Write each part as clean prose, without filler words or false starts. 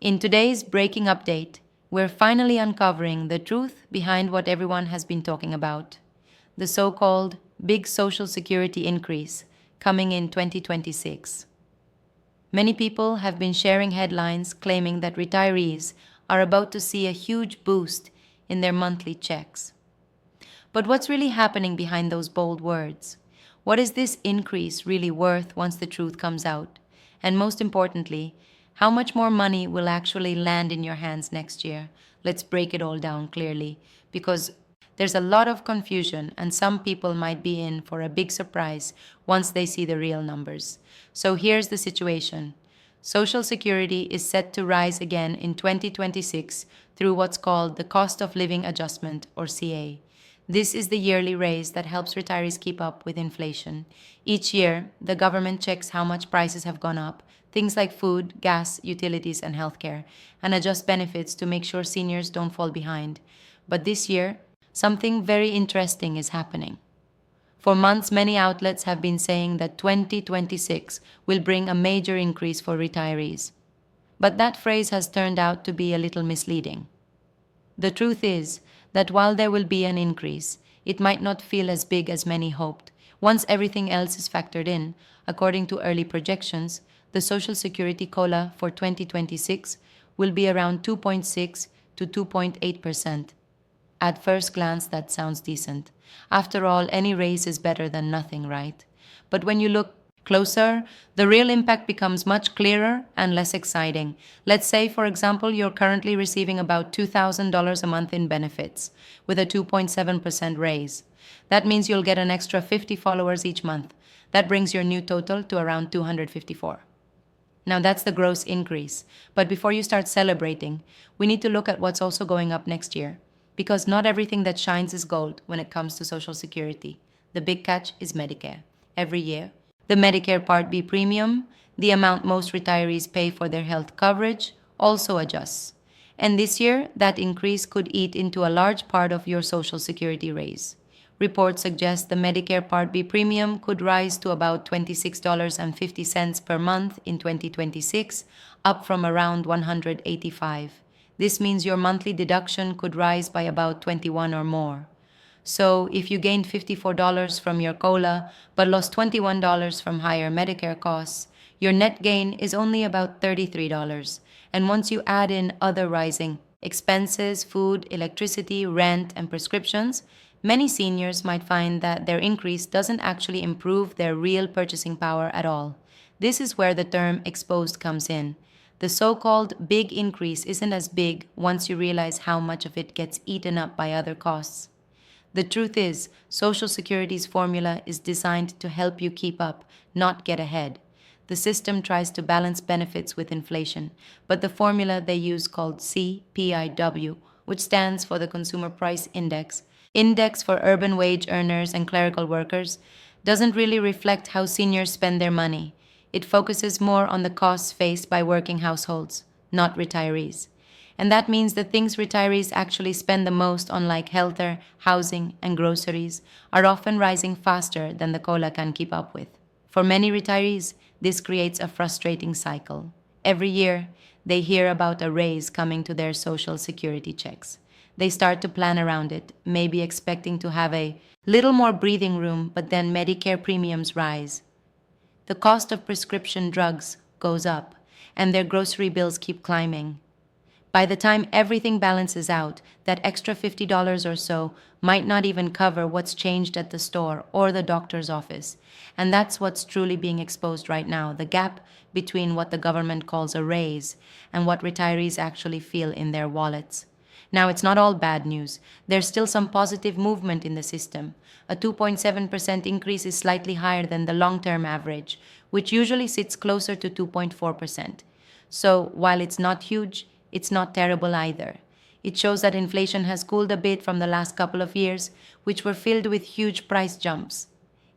In today's breaking update, we're finally uncovering the truth behind what everyone has been talking about, the so called big Social Security increase coming in 2026. Many people have been sharing headlines claiming that retirees are about to see a huge boost in their monthly checks. But what's really happening behind those bold words? What is this increase really worth once the truth comes out? And most importantly, how much more money will actually land in your hands next year? Let's break it all down clearly because there's a lot of confusion and some people might be in for a big surprise once they see the real numbers. So here's the situation. Social Security is set to rise again in 2026 through what's called the Cost of Living Adjustment or CA. This is the yearly raise that helps retirees keep up with inflation. Each year, the government checks how much prices have gone up, things like food, gas, utilities, and healthcare, and adjusts benefits to make sure seniors don't fall behind. But this year, something very interesting is happening. For months, many outlets have been saying that 2026 will bring a major increase for retirees. But that phrase has turned out to be a little misleading. The truth is that while there will be an increase, it might not feel as big as many hoped. Once everything else is factored in, according to early projections, the Social Security COLA for 2026 will be around 2.6 to 2.8%. At first glance, that sounds decent. After all, any raise is better than nothing, right? But when you look closer, the real impact becomes much clearer and less exciting. Let's say, for example, you're currently receiving about $2,000 a month in benefits with a 2.7% raise. That means you'll get an extra 50 followers each month. That brings your new total to around 254. Now that's the gross increase. But before you start celebrating, we need to look at what's also going up next year. Because not everything that shines is gold when it comes to Social Security. The big catch is Medicare. Every year, the Medicare Part B premium, the amount most retirees pay for their health coverage, also adjusts. And this year, that increase could eat into a large part of your Social Security raise. Reports suggest the Medicare Part B premium could rise to about $26.50 per month in 2026, up from around $185. This means your monthly deduction could rise by about 21 or more. So if you gained $54 from your COLA but lost $21 from higher Medicare costs, your net gain is only about $33. And once you add in other rising expenses, food, electricity, rent, and prescriptions, many seniors might find that their increase doesn't actually improve their real purchasing power at all. This is where the term exposed comes in. The so-called big increase isn't as big once you realize how much of it gets eaten up by other costs. The truth is, Social Security's formula is designed to help you keep up, not get ahead. The system tries to balance benefits with inflation, but the formula they use called CPIW, which stands for the Consumer Price Index for urban wage earners and clerical workers, doesn't really reflect how seniors spend their money. It focuses more on the costs faced by working households, not retirees. And that means the things retirees actually spend the most on, like healthcare, housing, and groceries, are often rising faster than the COLA can keep up with. For many retirees, this creates a frustrating cycle. Every year, they hear about a raise coming to their Social Security checks. They start to plan around it, maybe expecting to have a little more breathing room, but then Medicare premiums rise. The cost of prescription drugs goes up, and their grocery bills keep climbing. By the time everything balances out, that extra $50 or so might not even cover what's changed at the store or the doctor's office. And that's what's truly being exposed right now, the gap between what the government calls a raise and what retirees actually feel in their wallets. Now, it's not all bad news. There's still some positive movement in the system. A 2.7% increase is slightly higher than the long-term average, which usually sits closer to 2.4%. So, while it's not huge, it's not terrible either. It shows that inflation has cooled a bit from the last couple of years, which were filled with huge price jumps.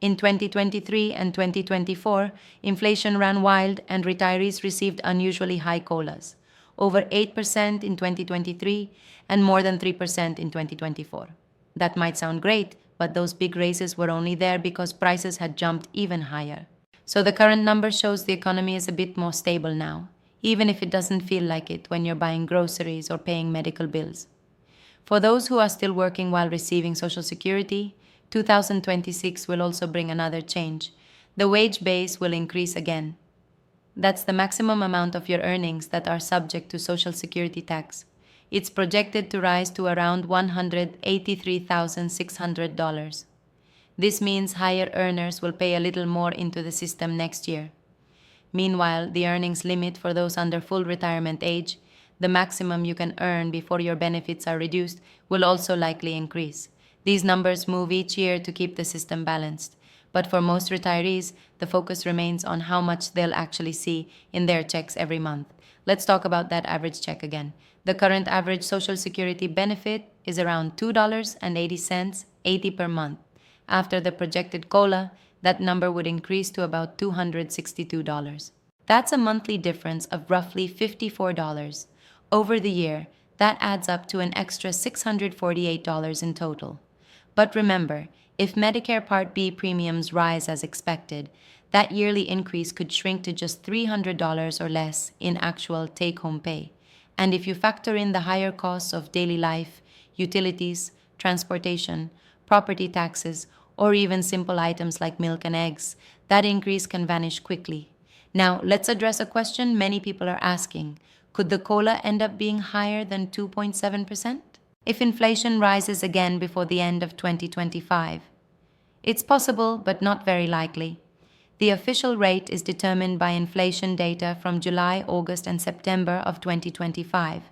In 2023 and 2024, inflation ran wild and retirees received unusually high COLAs, over 8% in 2023 and more than 3% in 2024. That might sound great, but those big raises were only there because prices had jumped even higher. So the current number shows the economy is a bit more stable now. even if it doesn't feel like it when you're buying groceries or paying medical bills. For those who are still working while receiving Social Security, 2026 will also bring another change. The wage base will increase again. That's the maximum amount of your earnings that are subject to Social Security tax. It's projected to rise to around $183,600. This means higher earners will pay a little more into the system next year. Meanwhile, the earnings limit for those under full retirement age, the maximum you can earn before your benefits are reduced, will also likely increase. These numbers move each year to keep the system balanced. But for most retirees, the focus remains on how much they'll actually see in their checks every month. Let's talk about that average check again. The current average Social Security benefit is around $2.80, 80 per month. After the projected COLA, that number would increase to about $262. That's a monthly difference of roughly $54. Over the year, that adds up to an extra $648 in total. But remember, if Medicare Part B premiums rise as expected, that yearly increase could shrink to just $300 or less in actual take-home pay. And if you factor in the higher costs of daily life, utilities, transportation, property taxes, or even simple items like milk and eggs, that increase can vanish quickly. Now, let's address a question many people are asking. Could the COLA end up being higher than 2.7%? If inflation rises again before the end of 2025? It's possible, but not very likely. The official rate is determined by inflation data from July, August, and September of 2025,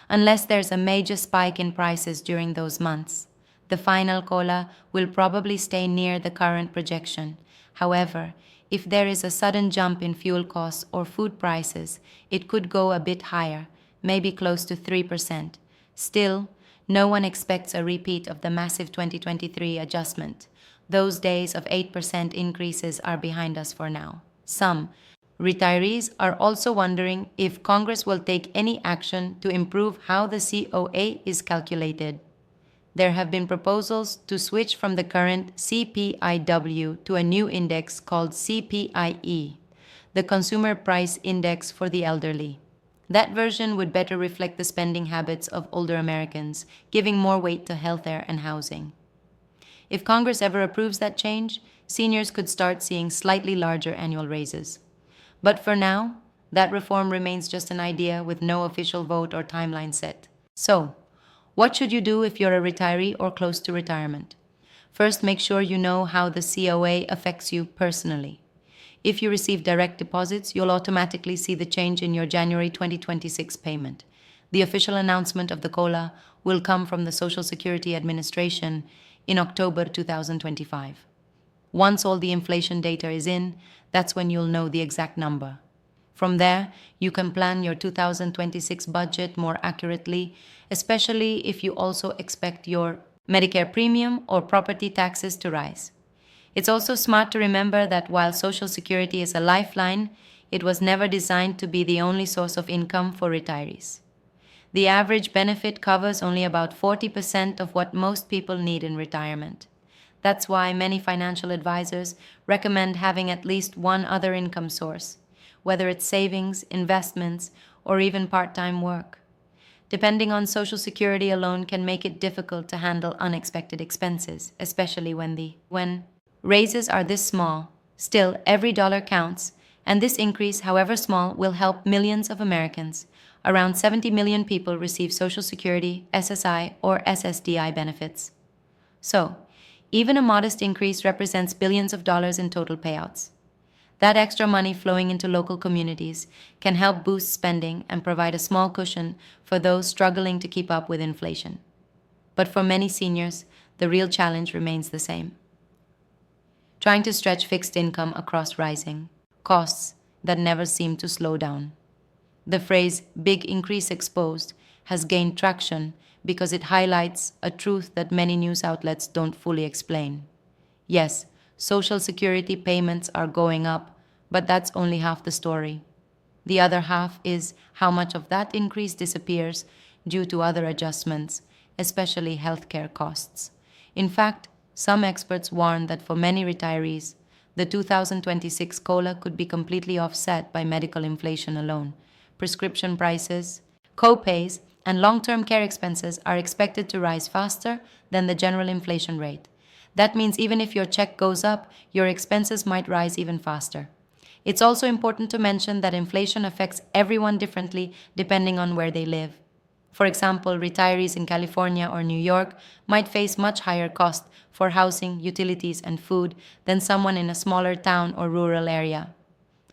unless there's a major spike in prices during those months. The final COLA will probably stay near the current projection. However, if there is a sudden jump in fuel costs or food prices, it could go a bit higher, maybe close to 3%. Still, no one expects a repeat of the massive 2023 adjustment. Those days of 8% increases are behind us for now. Some retirees are also wondering if Congress will take any action to improve how the COA is calculated. There have been proposals to switch from the current CPIW to a new index called CPIE, the Consumer Price Index for the elderly. That version would better reflect the spending habits of older Americans, giving more weight to healthcare and housing. If Congress ever approves that change, seniors could start seeing slightly larger annual raises. But for now, that reform remains just an idea with no official vote or timeline set. So, what should you do if you're a retiree or close to retirement? First, make sure you know how the COA affects you personally. If you receive direct deposits, you'll automatically see the change in your January 2026 payment. The official announcement of the COLA will come from the Social Security Administration in October 2025. Once all the inflation data is in, that's when you'll know the exact number. From there, you can plan your 2026 budget more accurately, especially if you also expect your Medicare premium or property taxes to rise. It's also smart to remember that while Social Security is a lifeline, it was never designed to be the only source of income for retirees. The average benefit covers only about 40% of what most people need in retirement. That's why many financial advisors recommend having at least one other income source, whether it's savings, investments, or even part-time work. Depending on Social Security alone can make it difficult to handle unexpected expenses, especially when raises are this small. Still, every dollar counts, and this increase, however small, will help millions of Americans. Around 70 million people receive Social Security, SSI, or SSDI benefits. So, even a modest increase represents billions of dollars in total payouts. That extra money flowing into local communities can help boost spending and provide a small cushion for those struggling to keep up with inflation. But for many seniors, the real challenge remains the same: trying to stretch fixed income across rising costs that never seem to slow down. The phrase "big increase exposed" has gained traction because it highlights a truth that many news outlets don't fully explain. Yes, Social Security payments are going up, but that's only half the story. The other half is how much of that increase disappears due to other adjustments, especially healthcare costs. In fact, some experts warn that for many retirees, the 2026 COLA could be completely offset by medical inflation alone, prescription prices, co-pays, and long-term care expenses are expected to rise faster than the general inflation rate. That means even if your check goes up, your expenses might rise even faster. It's also important to mention that inflation affects everyone differently depending on where they live. For example, retirees in California or New York might face much higher costs for housing, utilities, and food than someone in a smaller town or rural area.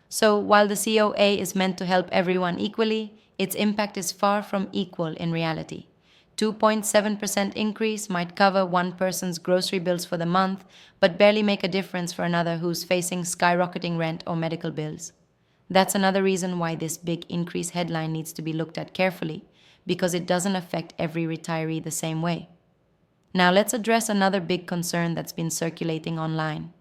So, while the COA is meant to help everyone equally, its impact is far from equal in reality. 2.7% increase might cover one person's grocery bills for the month, but barely make a difference for another who's facing skyrocketing rent or medical bills. That's another reason why this big increase headline needs to be looked at carefully, because it doesn't affect every retiree the same way. Now let's address another big concern that's been circulating online: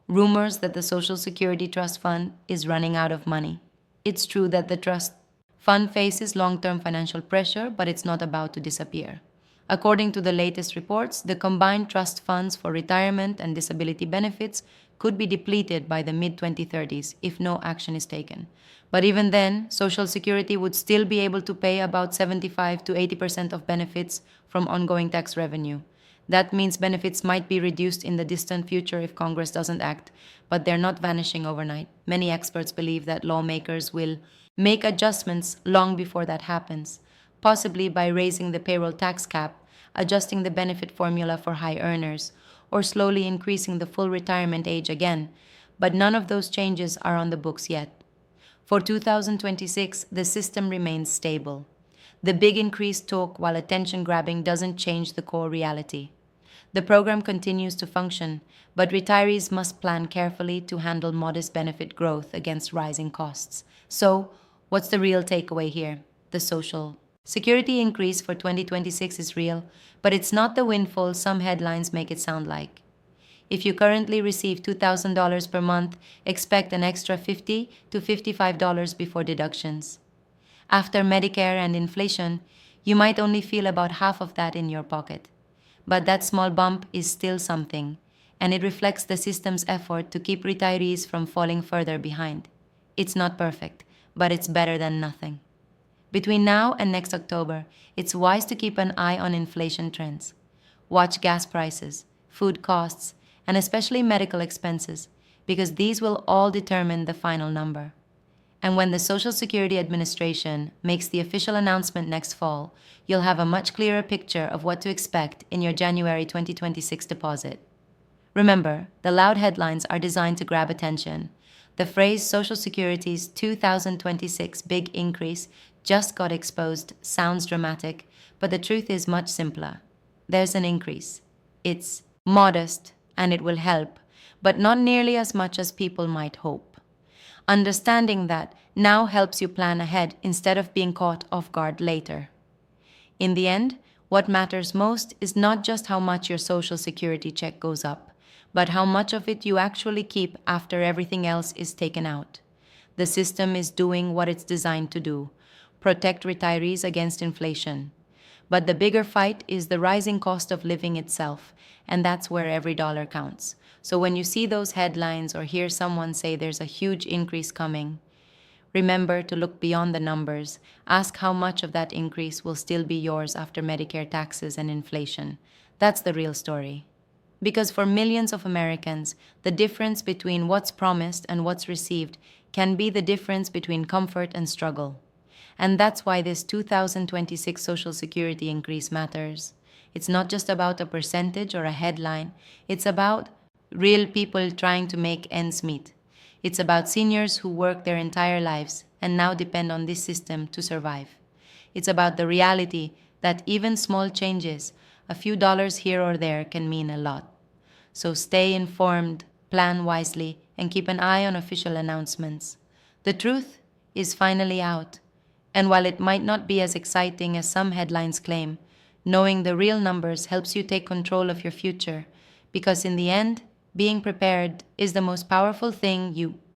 rumors that the Social Security Trust Fund is running out of money. It's true that the trust fund faces long-term financial pressure, but it's not about to disappear. According to the latest reports, the combined trust funds for retirement and disability benefits could be depleted by the mid-2030s if no action is taken. But even then, Social Security would still be able to pay about 75 to 80% of benefits from ongoing tax revenue. That means benefits might be reduced in the distant future if Congress doesn't act, but they're not vanishing overnight. Many experts believe that lawmakers will make adjustments long before that happens, possibly by raising the payroll tax cap, adjusting the benefit formula for high earners, or slowly increasing the full retirement age again. But none of those changes are on the books yet. For 2026, the system remains stable. The big increase talk, while attention grabbing, doesn't change the core reality. The program continues to function, but retirees must plan carefully to handle modest benefit growth against rising costs. So, what's the real takeaway here? The Social Security increase for 2026 is real, but it's not the windfall some headlines make it sound like. If you currently receive $2,000 per month, expect an extra $50 to $55 before deductions. After Medicare and inflation, you might only feel about half of that in your pocket. But that small bump is still something, and it reflects the system's effort to keep retirees from falling further behind. It's not perfect, but it's better than nothing. Between now and next October, it's wise to keep an eye on inflation trends. Watch gas prices, food costs, and especially medical expenses, because these will all determine the final number. And when the Social Security Administration makes the official announcement next fall, you'll have a much clearer picture of what to expect in your January 2026 deposit. Remember, the loud headlines are designed to grab attention. The phrase Social Security's 2026 big increase just got exposed sounds dramatic, but the truth is much simpler. There's an increase. It's modest, and it will help, but not nearly as much as people might hope. Understanding that now helps you plan ahead instead of being caught off guard later. In the end, what matters most is not just how much your Social Security check goes up, but how much of it you actually keep after everything else is taken out. The system is doing what it's designed to do: protect retirees against inflation. But the bigger fight is the rising cost of living itself, and that's where every dollar counts. So when you see those headlines or hear someone say there's a huge increase coming, remember to look beyond the numbers. Ask how much of that increase will still be yours after Medicare taxes and inflation. That's the real story. Because for millions of Americans, the difference between what's promised and what's received can be the difference between comfort and struggle. And that's why this 2026 Social Security increase matters. It's not just about a percentage or a headline. It's about real people trying to make ends meet. It's about seniors who work their entire lives and now depend on this system to survive. It's about the reality that even small changes, a few dollars here or there, can mean a lot. So stay informed, plan wisely, and keep an eye on official announcements. The truth is finally out. And while it might not be as exciting as some headlines claim, knowing the real numbers helps you take control of your future, because in the end, being prepared is the most powerful thing you